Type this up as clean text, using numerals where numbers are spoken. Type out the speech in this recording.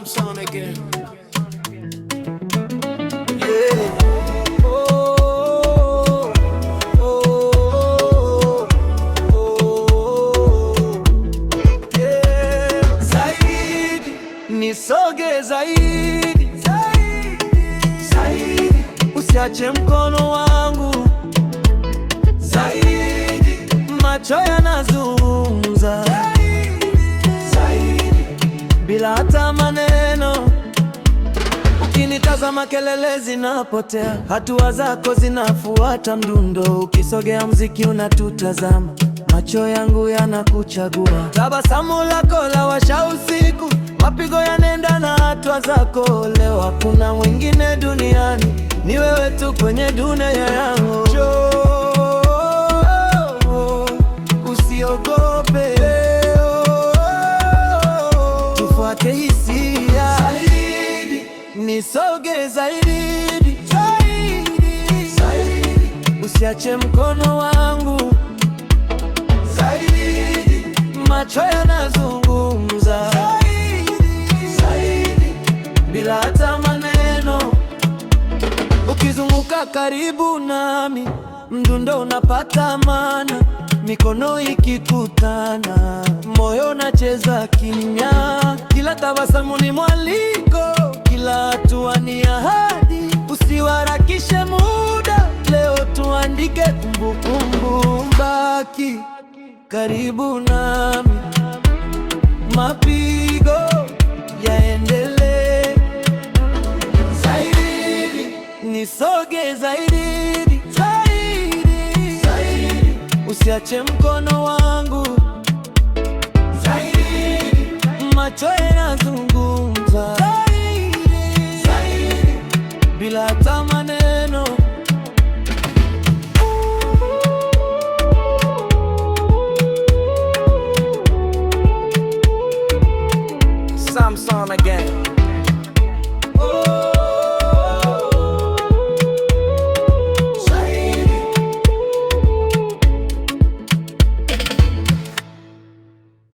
Samson again. Yeah. Nisoge zaidi, zaidi, usiache mkono wangu zaidi, macho yanazungumza zaidi, bila hata maneno. Ukinitazama kelele zinapotea, hatua zako zinafuata mdundo. Ukisogea mziki unatutazama, macho yangu yanakuchagua. Tabasamu lako lawasha usiku, mapigo yanaenda na hatua zako. Leo hakuna mwingine duniani, ni wewe tu kwenye dunia yangu. Usiogope, tufuate hisia zaidi, nisoge zaidi, zaidi, usiache mkono wangu zaidi, macho yanazungumza bila hata maneno. Ukizunguka karibu nami, mdundo unapata maana. Mikono ikikutana, moyo unacheza kimya. Kila tabasamu ni mwaliko, kila hatua ni ahadi. Usiharakishe muda, leo tuandike kumbukumbu. Baki karibu nami, mapigo yaendelee. Nisoge zaidi, zaidi, zaidi, usiache mkono wangu zaidi, macho yanazungumza zaidi, zaidi, bila hata